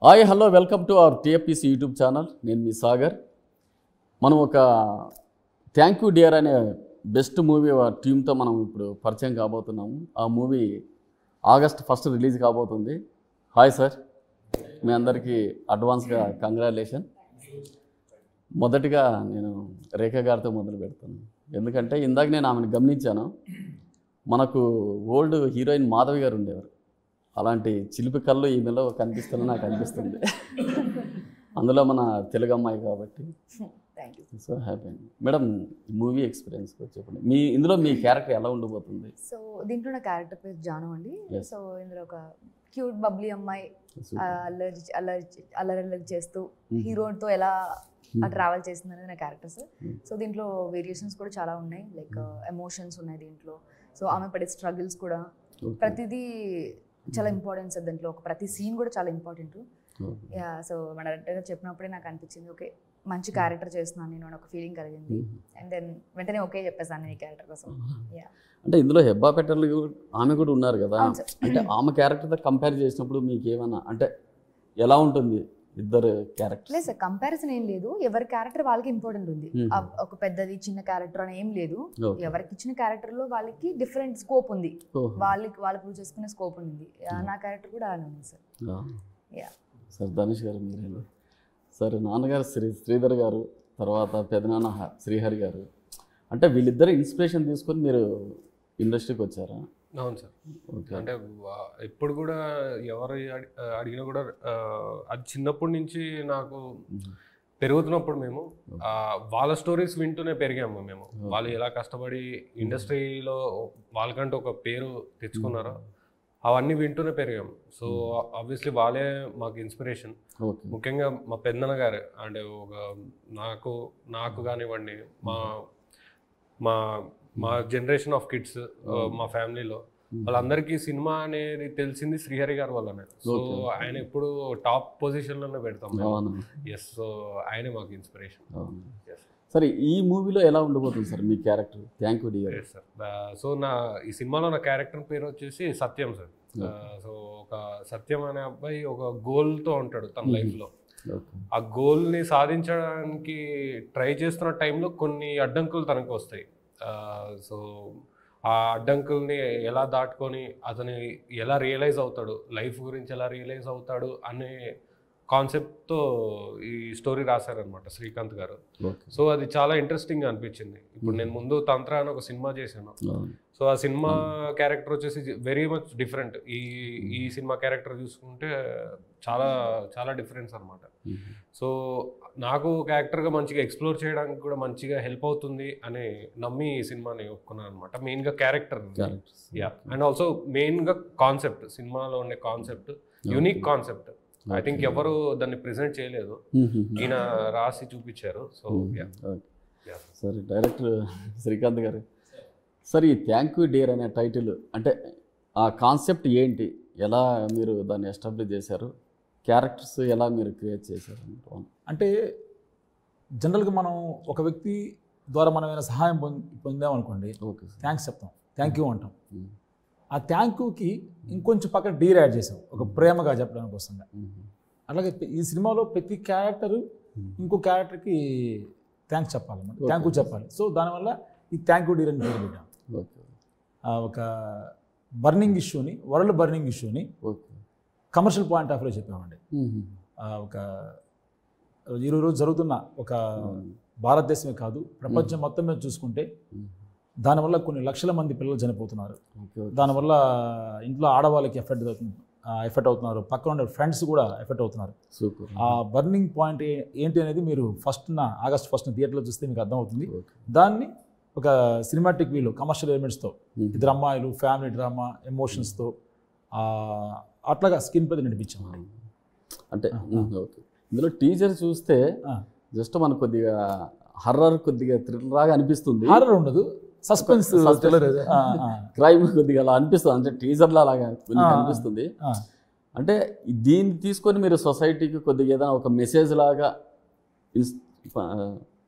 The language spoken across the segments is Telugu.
Hi hello welcome to our TFPC YouTube channel. నేను మీ సాగర్. మనం ఒక థ్యాంక్ యూ డియర్ అనే బెస్ట్ మూవీ టీంతో మనం ఇప్పుడు పరిచయం కాబోతున్నాము. ఆ మూవీ ఆగస్ట్ 1 రిలీజ్ కాబోతుంది. హాయ్ సార్, మీ అందరికీ అడ్వాన్స్గా కంగ్రాచులేషన్. మొదటిగా నేను రేఖ గారితో మొదలు పెడతాను, ఎందుకంటే ఇందాక నేను ఆమెను గమనించాను. మనకు ఓల్డ్ హీరోయిన్ మాధవి గారు ఉండేవారు, అలాంటి చిలిపి కళ్ళు ఈమెలో కనిపిస్తుందని నాకు అనిపిస్తుంది. అందులో మన తెలుగు అమ్మాయి కాబట్టి సో హ్యాపీ అండి. మేడం, మూవీ ఎక్స్పీరియన్స్ చెప్పండి. ఇందులో మీ క్యారెక్టర్ ఎలా ఉండబోతుంది? సో దీంట్లో నా క్యారెక్టర్ పేరు జాను అండి. సో ఇందులో ఒక క్యూట్ బబ్లీ అమ్మాయి అల్లరి చేస్తూ హీరోతో ఎలా ట్రావెల్ చేస్తుంది అనేది నా క్యారెక్టర్స్. సో దీంట్లో వేరియేషన్స్ కూడా చాలా ఉన్నాయి, లైక్ ఎమోషన్స్ ఉన్నాయి దీంట్లో. సో ఆమె పడే స్ట్రగుల్స్ కూడా ప్రతిదీ చాలా ఇంపార్టెన్స్. దాంట్లో ఒక ప్రతి సీన్ కూడా చాలా ఇంపార్టెంట్. యా, సో మన డైరెక్టర్ గారు చెప్పినప్పుడే నాకు అనిపించింది ఓకే మంచి క్యారెక్టర్ చేస్తున్నాను నేను అని ఒక ఫీలింగ్ కలిగింది. అండ్ దెన్ వెంటనే ఓకే చెప్పేసాను నేను ఈ క్యారెక్టర్ కోసం. యా, అంటే ఇందులో హెబ్బా పెట్టర్లు ఆమె కూడా ఉన్నారు కదా, అంటే ఆమె క్యారెక్టర్తో కంపేర్ చేసినప్పుడు మీకు ఏమన్నా అంటే ఎలా ఉంటుంది ఇద్దరు క్యారెక్టర్? లేదు సార్, కంపారిజన్ ఏం లేదు. ఎవరి క్యారెక్టర్ వాళ్ళకి ఇంపార్టెంట్ ఉంది. ఒక పెద్దది చిన్న క్యారెక్టర్ అని ఏం లేదు. ఎవరికి ఇచ్చిన క్యారెక్టర్ లో వాళ్ళకి డిఫరెంట్ స్కోప్ ఉంది, వాళ్ళు ప్రూవ్ చేసుకునే స్కోప్ ఉంది. నా క్యారెక్టర్ కూడా అలానే ఉంది సార్. సార్ ధనుష్ గారు మీరేనా? సరే, నాన్నగారు శ్రీధర్ గారు, తర్వాత పెదనాన్న శ్రీహరి గారు, అంటే వీళ్ళిద్దరు ఇన్స్పిరేషన్ తీసుకొని మీరు ఇండస్ట్రీకి వచ్చారా? అవును సార్. అంటే ఎప్పుడు కూడా ఎవరు అడిగినా కూడా అది చిన్నప్పటి నుంచి నాకు పెరుగుతున్నప్పుడు మేము వాళ్ళ స్టోరీస్ వింటూనే పెరిగాము. మేము వాళ్ళు ఎలా కష్టపడి ఇండస్ట్రీలో వాళ్ళకంటూ ఒక పేరు తెచ్చుకున్నారో అవన్నీ వింటూనే పెరిగాము. సో ఆబ్వియస్లీ వాళ్ళే మాకు ఇన్స్పిరేషన్. ముఖ్యంగా మా పెద్దన్న గారు, అంటే ఒక నాకు కానివ్వండి, మా మా జనరేషన్ ఆఫ్ కిడ్స్, మా ఫ్యామిలీలో వాళ్ళందరికీ సినిమా అనేది తెలిసింది శ్రీహరి గారి వల్లనే. సో ఆయన ఎప్పుడు టాప్ పొజిషన్లోనే పెడతాం. ఎస్, సో ఆయనే మాకు ఇన్స్పిరేషన్. సరే, ఈ మూవీలో ఎలా ఉండబోతుంది sir me character? Thank you dear sir. So ఈ సినిమాలో నా క్యారెక్టర్ పేరు వచ్చేసి సత్యం సార్. సో ఒక సత్యం అనే అబ్బాయి ఒక గోల్తో ఉంటాడు తన లైఫ్లో. ఆ గోల్ని సాధించడానికి ట్రై చేస్తున్న టైంలో కొన్ని అడ్డంకులు తనకు వస్తాయి. సో ఆ అడ్డంకుల్ని ఎలా దాటుకొని అతను ఎలా రియలైజ్ అవుతాడు, లైఫ్ గురించి ఎలా రియలైజ్ అవుతాడు అనే కాన్సెప్ట్తో ఈ స్టోరీ రాశారనమాట శ్రీకాంత్ గారు. సో అది చాలా ఇంట్రెస్టింగ్గా అనిపించింది. ఇప్పుడు నేను ముందు తంత్ర అని ఒక సినిమా చేశాను. సో ఆ సినిమా క్యారెక్టర్ వచ్చేసి వెరీ మచ్ డిఫరెంట్. ఈ సినిమా క్యారెక్టర్ చూసుకుంటే చాలా చాలా డిఫరెన్స్ అనమాట. సో నాకు ఒక యాక్టర్గా మంచిగా ఎక్స్ప్లోర్ చేయడానికి కూడా మంచిగా హెల్ప్ అవుతుంది అని నమ్మి ఈ సినిమాని ఒప్పుకున్నాను అనమాట. మెయిన్గా క్యారెక్టర్, యా, అండ్ ఆల్సో మెయిన్గా కాన్సెప్ట్, సినిమాలో ఉండే concept unique concept. I think ఎవరు దాన్ని ప్రెజెంట్ చేయలేదు, ఈయన రాసి చూపించారు. సో సరే, డైరెక్టర్ శ్రీకాంత్ గారు, సరే ఈ థ్యాంక్ యూ డియర్ అనే టైటిల్ అంటే ఆ కాన్సెప్ట్ ఏంటి, ఎలా మీరు దాన్ని ఎస్టాబ్లిష్ చేశారు, క్యారెక్టర్స్ ఎలా మీరు క్రియేట్ చేశారు? అంటే జనరల్గా మనం ఒక వ్యక్తి ద్వారా మనం ఏమైనా సహాయం పొందామనుకోండి, ఓకే థ్యాంక్స్ చెప్తాం, థ్యాంక్ యూ అంటాం. ఆ థ్యాంక్ యూకి ఇంకొంచెం పక్కన డీర్ యాడ్ చేసాం, ఒక ప్రేమగా చెప్పడానికి వస్తుంది. అలాగే ఈ సినిమాలో ప్రతి క్యారెక్టరు ఇంకో క్యారెక్టర్కి థ్యాంక్స్ చెప్పాలి, థ్యాంక్ యూ చెప్పాలి. సో దానివల్ల ఈ థ్యాంక్ యూ డీర్ అని పేరు పెట్టాం. ఒక బర్నింగ్ ఇష్యూని, వరల్డ్ బర్నింగ్ ఇష్యూని కమర్షియల్ పాయింట్ ఆఫ్ వ్యూలో చెప్పామండి. ఒక ఈరోజు జరుగుతున్న ఒక భారతదేశమే కాదు ప్రపంచం మొత్తం మీద చూసుకుంటే దానివల్ల కొన్ని లక్షల మంది పిల్లలు చనిపోతున్నారు. దానివల్ల ఇంట్లో ఆడవాళ్ళకి ఎఫెక్ట్ అవుతున్నారు, పక్కన ఉండే ఫ్రెండ్స్ కూడా ఎఫెక్ట్ అవుతున్నారు. ఆ బర్నింగ్ పాయింట్ ఏంటి అనేది మీరు ఆగస్ట్ 1 థియేటర్లో చూస్తే మీకు అర్థమవుతుంది. దాన్ని ఒక సినిమాటిక్ వీలో కమర్షియల్ ఎలిమెంట్స్తో, ఇద్దరు అమ్మాయిలు, ఫ్యామిలీ డ్రామా, ఎమోషన్స్తో అట్లాగా స్క్రీన్ పై నడిపించాం. అంటే ఇందులో టీజర్ చూస్తే జస్ట్ మనకు కొద్దిగా హర్రర్, కొద్దిగా థ్రిల్లర్ లాగా అనిపిస్తుంది. హర్రర్ ఉండదు, సస్పెన్స్, క్రైమ్ కొద్దిగా అలా అనిపిస్తుంది. అంటే టీజర్లో అలాగా అనిపిస్తుంది. అంటే దీన్ని తీసుకొని మీరు సొసైటీకి కొద్దిగా ఏదైనా ఒక మెసేజ్ లాగా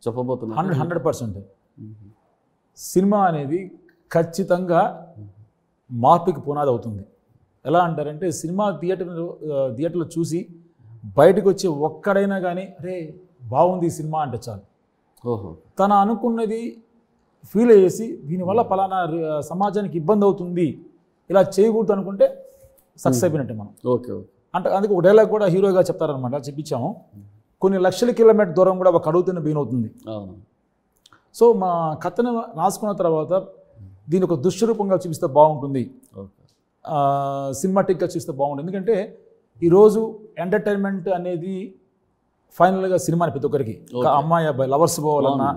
చెప్పబోతున్నారు? 100%. సినిమా అనేది ఖచ్చితంగా మార్పుకి పునాది అవుతుంది. ఎలా అంటారంటే సినిమా థియేటర్లో చూసి బయటకు వచ్చి ఒక్కడైనా కానీ అరే బాగుంది ఈ సినిమా అంటే చాలు. ఓహో. తన అనుకున్నది ఫీల్ అయ్యేసి దీనివల్ల పలానా సమాజానికి ఇబ్బంది అవుతుంది, ఇలా చేయకూడదు అనుకుంటే సక్సెస్ అయిపోయినట్టే మనం. Okay okay. అంటే అందుకు ఒక డైలాగ్ కూడా హీరోగా చెప్తారనమాట, చెప్పించాము. కొన్ని లక్షల కిలోమీటర్ దూరం కూడా ఒక అడుగుతున్న బిగిన్ అవుతుంది. సో మా కథను రాసుకున్న తర్వాత దీని ఒక దుష్రూపంగా చూపిస్తే బాగుంటుంది, సినిమాటిక్గా చూస్తే బాగుంటుంది. ఎందుకంటే ఈరోజు ఎంటర్టైన్మెంట్ అనేది ఫైనల్గా సినిమాని ప్రతి ఒక్కరికి, ఒక అమ్మాయి అబ్బాయి లవర్స్ పోవాలన్నా,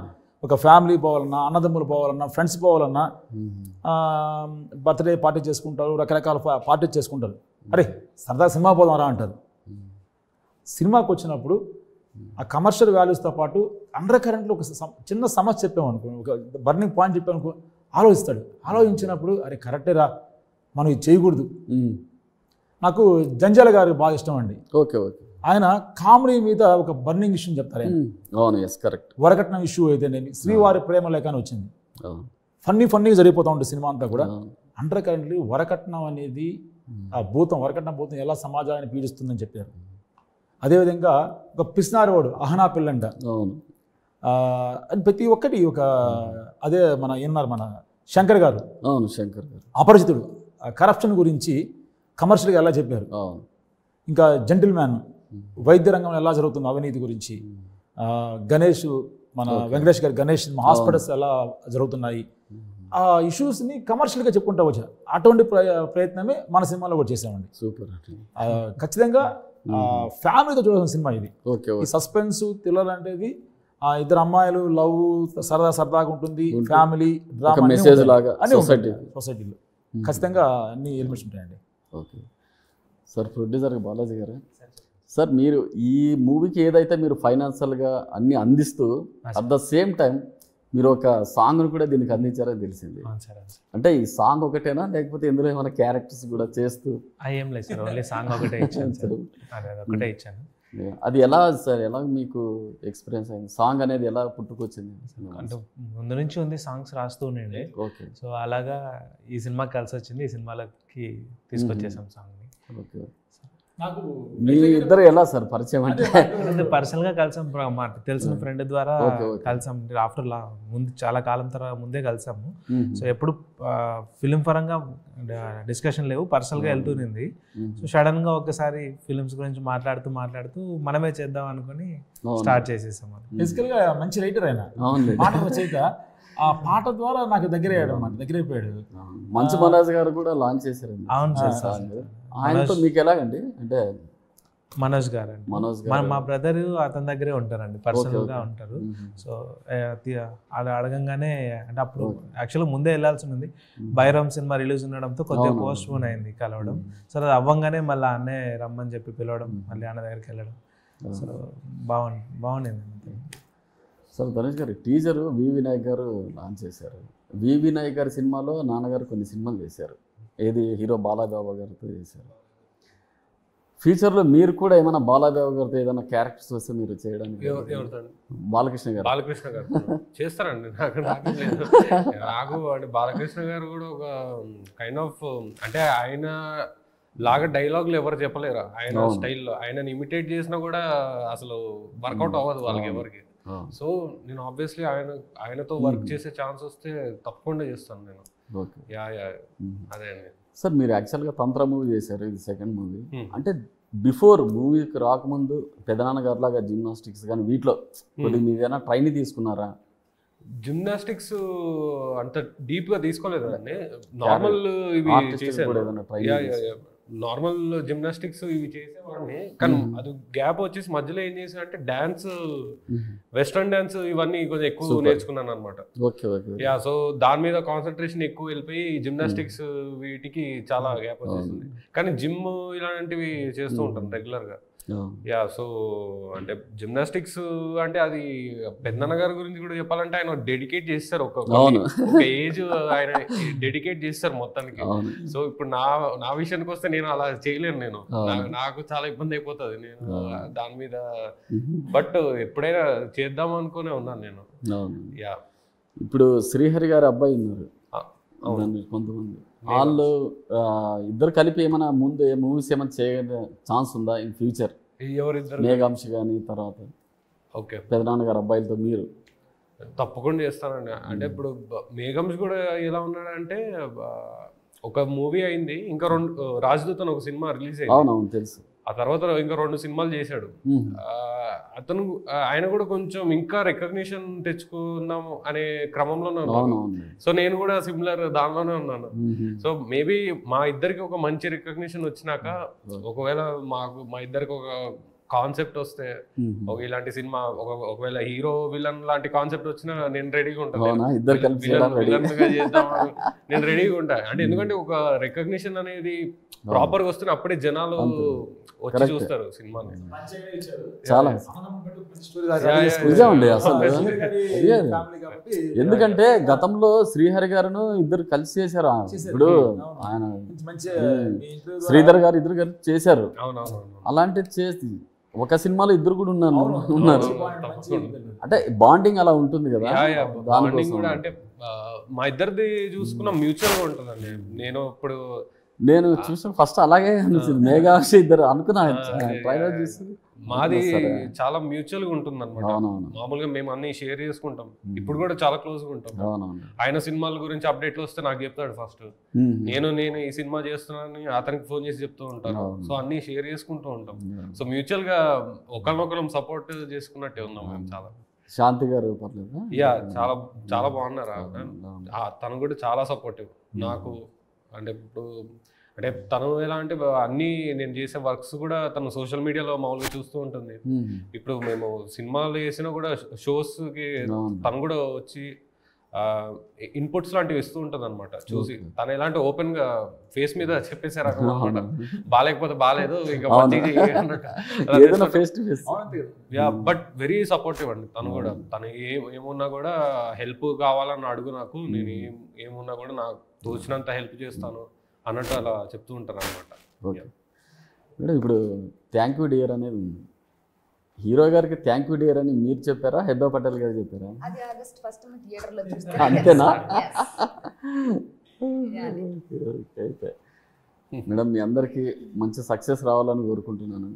ఒక ఫ్యామిలీ పోవాలన్నా, అన్నదమ్ములు పోవాలన్నా, ఫ్రెండ్స్ పోవాలన్నా, బర్త్డే పార్టీ చేసుకుంటారు, రకరకాల పార్టీ చేసుకుంటారు. అరే సరదా సినిమా పోదామరా అంటారు. సినిమాకి వచ్చినప్పుడు ఆ కమర్షియల్ వాల్యూస్తో పాటు అండర్ కరెంట్లో ఒక చిన్న సమస్య చెప్పామనుకో, ఒక బర్నింగ్ పాయింట్ చెప్పామనుకో, ఆలోచిస్తాడు. ఆలోచించినప్పుడు అరే కరెక్టేరా, మనం ఇది చేయకూడదు. నాకు జంజాల గారు బాగా ఇష్టం అండి. Okay okay. ఆయన కామెడీ మీద ఒక బర్నింగ్ ఇష్యూ చెప్తారు. అవును, ఎస్ కరెక్ట్. వరకట్నం ఇష్యూ అయితేనేమి, శ్రీవారి ప్రేమ లేఖ అని వచ్చింది. ఫన్నీగా జరిగిపోతూ ఉంటుంది సినిమా అంతా కూడా. అండర్ కరెంట్లీ వరకట్నం అనేది ఆ భూతం, వరకట్నం భూతం ఎలా సమాజాన్ని పీడిస్తుందని చెప్పారు. అదేవిధంగా ఒక పిస్నారివాడు అహనా పిల్లంట, అని ప్రతి ఒక్కటి ఒక అదే మన ఏమన్నారు మన శంకర్ గారు, అవును శంకర్ గారు అపరిచితుడు కరప్షన్ గురించి కమర్షియల్గా ఎలా చెప్పారు. ఇంకా జెంటిల్ మ్యాన్ వైద్య రంగంలో ఎలా జరుగుతుంది అవినీతి గురించి, గణేష్ మన వెంకటేష్ గారు గణేష్ హాస్పిటల్స్ ఎలా జరుగుతున్నాయి, ఆ ఇష్యూస్ని కమర్షియల్గా చెప్పుకుంటూ వచ్చారు. అటువంటి ప్రయత్నమే మన సినిమాలో కూడా చేసామండి. సూపర్. ఖచ్చితంగా ఫ్యామిలీతో చూడాల్సిన సినిమా ఇది. ఓకే. ఈ సస్పెన్స్ థ్రిల్లర్ అంటే ఇద్దరు అమ్మాయిలు లవ్ సరదాగా ఉంటుంది, ఫ్యామిలీ డ్రామా మెసేజ్ లాగా సొసైటీలో ఖచ్చితంగా అన్ని ఎలిమెంట్స్ ఉంటాయండి. Okay sir. ప్రొడ్యూసర్ బాలాజీ గారు, సార్ మీరు ఈ మూవీకి ఏదైతే మీరు ఫైనాన్షియల్గా అన్ని అందిస్తూ అట్ ద సేమ్ టైం మీరు ఒక సాంగ్ను కూడా దీనికి అందించారని తెలిసింది. అంటే ఈ సాంగ్ ఒకటేనా లేకపోతే ఇందులో ఏమైనా క్యారెక్టర్స్ కూడా చేస్తూ? ఏం లేదు సార్, ఓన్లీ సాంగ్ ఒకటే ఇచ్చాను. అది ఎలా సార్, ఎలా మీకు ఎక్స్పీరియన్స్ అయింది? సాంగ్ అనేది ఎలా పుట్టుకొచ్చింది? అంటే ముందు నుంచి ఉంది, సాంగ్స్ రాస్తూ ఉండే. ఓకే. సో అలాగా ఈ సినిమాకి కలిసి వచ్చింది, ఈ సినిమాలకి తీసుకొచ్చేసాం సాంగ్ని. ఓకే. నాకు మీ ఇద్దరు ఎలా సార్ పరిచయం? అంటే పర్సనల్గా కలిసాం, తెలిసిన ఫ్రెండ్ ద్వారా కలిసాం. ఆఫ్టర్ ముందు చాలా కాలం తర్వాత ముందే కలిసాము. సో ఎప్పుడు ఫిలిం పరంగా డిస్కషన్ లేవు, పర్సనల్గా వెళ్తుంది. సో సడన్గా ఒకసారి ఫిలిమ్స్ గురించి మాట్లాడుతూ మనమే చేద్దాం అనుకుని స్టార్ట్ చేసేసాం. బేసికల్గా మంచి రైటర్ ఆయన, పాట రచయిత. ఆ పాట ద్వారా నాకు దగ్గరైపోయాడు. మంచు మనోజ్ గారు కూడా లాంచ్ చేశారు. అవును సార్. ఆయనతో మీకు ఎలాగండి? అంటే మనోజ్ గారు మా బ్రదర్ అతని దగ్గరే ఉంటారండి, పర్సనల్గా ఉంటారు. సో అలా అడగంగానే, అంటే అప్పుడు యాక్చువల్గా ముందే వెళ్ళాల్సి ఉంది, బైరామ్ సినిమా రిలీజ్ ఉండడంతో కొద్దిగా పోస్ట్ పోన్ అయింది కలవడం. సో అది అవ్వంగానే మళ్ళీ అన్నే రమ్మని చెప్పి పిలవడం, మళ్ళీ అన్న దగ్గరికి వెళ్ళడం. సో బాగుండింది. సార్ ధనుష్ గారు, టీజర్ వి వినాయక్ గారు లాంచ్ చేశారు. వి వినాయక్ గారి సినిమాలో నాన్నగారు కొన్ని సినిమాలు చేశారు, ఏది హీరో బాలాబాబు గారితో చేశారు. ఫ్యూచర్లో మీరు కూడా ఏమైనా బాలాబాబు గారితో ఏదైనా క్యారెక్టర్స్ వస్తే మీరు చేయడానికి? బాలకృష్ణ గారు చేస్తారండి. నాకు అంటే బాలకృష్ణ గారు కూడా ఒక కైండ్ ఆఫ్, అంటే ఆయన లాగా డైలాగులు ఎవరు చెప్పలేరు. ఆయన స్టైల్లో ఆయనని ఇమిటేట్ చేసినా కూడా అసలు వర్కౌట్ అవ్వదు వాళ్ళకి ఎవరికి. సో నేను ఆబ్వియస్లీ ఆయనతో వర్క్ చేసే ఛాన్స్ వస్తే తప్పకుండా చేస్తాను నేను. అదే అండి సార్. మీరు యాక్చువల్గా తంత్ర మూవీ చేశారు, ఇది సెకండ్ మూవీ. అంటే బిఫోర్ మూవీకి రాకముందు పెదనాన్న గారు లాగా జిమ్నాస్టిక్స్ కానీ వీటిలో కొద్దిగా మీరు ఏదైనా ట్రైనింగ్ తీసుకున్నారా? జిమ్నాస్టిక్స్ అంత డీప్గా తీసుకోలేదు అండి. నార్మల్ ఇవి చేశాను, నార్మల్ జిమ్నాస్టిక్స్ ఇవి చేసేవాడిని. కానీ అది గ్యాప్ వచ్చేసి మధ్యలో ఏం చేసా అంటే డాన్స్, వెస్ట్రన్ డాన్స్ ఇవన్నీ కొంచెం ఎక్కువ నేర్చుకున్నాను అనమాట. సో దాని మీద కాన్సన్ట్రేషన్ ఎక్కువ వెళ్ళిపోయి జిమ్నాస్టిక్స్ వీటికి చాలా గ్యాప్ వచ్చేసింది. కానీ జిమ్ ఇలాంటివి చేస్తూ ఉంటాను రెగ్యులర్గా. సో అంటే జిమ్నాస్టిక్స్ అంటే అది పెద్దన్న గారి గురించి కూడా చెప్పాలంటే ఆయన డెడికేట్ చేస్తారు, ఒక ఏజ్ ఆయన డెడికేట్ చేస్తారు మొత్తానికి. సో ఇప్పుడు నా విషయానికి వస్తే నేను అలా చేయలేను. నాకు చాలా ఇబ్బంది అయిపోతుంది నేను దాని మీద. బట్ ఎప్పుడైనా చేద్దాం అనుకునే ఉన్నాను నేను. ఇప్పుడు శ్రీహరి గారి అబ్బాయి ఉన్నారు కొంతమంది, వాళ్ళు ఇద్దరు కలిపి ఏమైనా ముందు మూవీస్ ఏమైనా చేయగల ఛాన్స్ ఉందా ఇన్ ఫ్యూచర్? ఎవరిద్దరు? మేఘాంశ కానీ తర్వాత ఓకే, పెదనాన్నగారు అబ్బాయిలతో మీరు. తప్పకుండా చేస్తానండి. అంటే ఇప్పుడు మేఘంస్ కూడా ఎలా ఉన్నాడంటే ఒక మూవీ అయింది, ఇంకా 2 రాజదూత్ అని ఒక సినిమా రిలీజ్ అయింది. అవునవును తెలుసు. ఆ తర్వాత ఇంకా 2 సినిమాలు చేశాడు. అతను ఆయన కూడా కొంచెం ఇంకా రికగ్నిషన్ తెచ్చుకుందాం అనే క్రమంలోనే ఉన్నాను. సో నేను కూడా సిమిలర్ దానిలోనే ఉన్నాను. సో మేబీ మా ఇద్దరికి ఒక మంచి రికగ్నిషన్ వచ్చినాక, ఒకవేళ మా ఇద్దరికి ఒక కాన్సెప్ట్ వస్తే, ఇలాంటి సినిమా ఒకవేళ హీరో విలన్ లాంటి కాన్సెప్ట్ వచ్చినా నేను రెడీగా ఉంటాను. నేను రెడీగా ఉంటా. అంటే ఎందుకంటే ఒక రికగ్నిషన్ అనేది ప్రాపర్ గా వస్తున్న అప్పుడే జనాలు వచ్చి చూస్తారు సినిమాని. చాలా ఎందుకంటే గతంలో శ్రీహరి గారును ఇద్దరు కలిసి చేశారు. ఇప్పుడు ఆయన శ్రీధర్ గారు ఇద్దరు కలిసి చేశారు. అలాంటిది చేసి ఒక సినిమాలో ఇద్దరు కూడా ఉన్నారు. అంటే బాండింగ్ అలా ఉంటుంది కదా. బాండింగ్ కూడా అంటే మా ఇద్దరిది చూసుకున్న మ్యూచువల్ గా ఉంటుందండి. నేను చూసిన ఫస్ట్ అలాగే అనిపించింది. మేఘాంశ ఇద్దరు అనుకున్నా చూసి. మాది చాలా మ్యూచువల్ గా ఉంటుంది అనమాట. మామూలుగా మేము అన్ని షేర్ చేసుకుంటాం. ఇప్పుడు కూడా చాలా క్లోజ్ గా ఉంటాం. ఆయన సినిమాల గురించి అప్డేట్లు వస్తే నాకు చెప్తాడు ఫస్ట్. నేను ఈ సినిమా చేస్తున్నానని అతనికి ఫోన్ చేసి చెప్తూ ఉంటాను. సో అన్ని షేర్ చేసుకుంటూ ఉంటాం. సో మ్యూచువల్ గా ఒకరినొకరం సపోర్ట్ చేసుకున్నట్టే ఉన్నాం మేము. చాలా శాంతి గారు పర్లేదు. యా, చాలా చాలా బాగున్నారు. తను కూడా చాలా సపోర్టివ్ నాకు. అంటే ఇప్పుడు అంటే తను ఎలా అంటే అన్ని నేను చేసే వర్క్స్ కూడా తను సోషల్ మీడియాలో మామూలుగా చూస్తూ ఉంటుంది. ఇప్పుడు మేము సినిమాలు చేసినా కూడా షోస్కి తను కూడా వచ్చి ఇన్పుట్స్ లాంటివి ఇస్తూ ఉంటుంది అనమాట. చూసి తను ఎలాంటి ఓపెన్ గా ఫేస్ మీద చెప్పేసారు అనమాట. బాగాలేకపోతే బాగాలేదు, ఇంకా బట్ వెరీ సపోర్టివ్ అండి తను కూడా. తను ఏమున్నా కూడా హెల్ప్ కావాలని అడుగు నాకు, నేను ఏమున్నా కూడా నాకు తోచినంత హెల్ప్ చేస్తాను అన్నట్టు అలా చెప్తూ ఉంటారు అనమాట. ఇప్పుడు థ్యాంక్ యూ డియర్ అనేది ఉంది. హీరో గారికి థ్యాంక్ యూ డియర్ అని మీరు చెప్పారా, హెబ్బా పటేల్ గారు చెప్పారా? అంతేనా? అయితే మేడం మీ అందరికీ మంచి సక్సెస్ రావాలని కోరుకుంటున్నాను.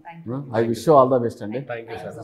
I wish you all the best అండి. Thank you sir.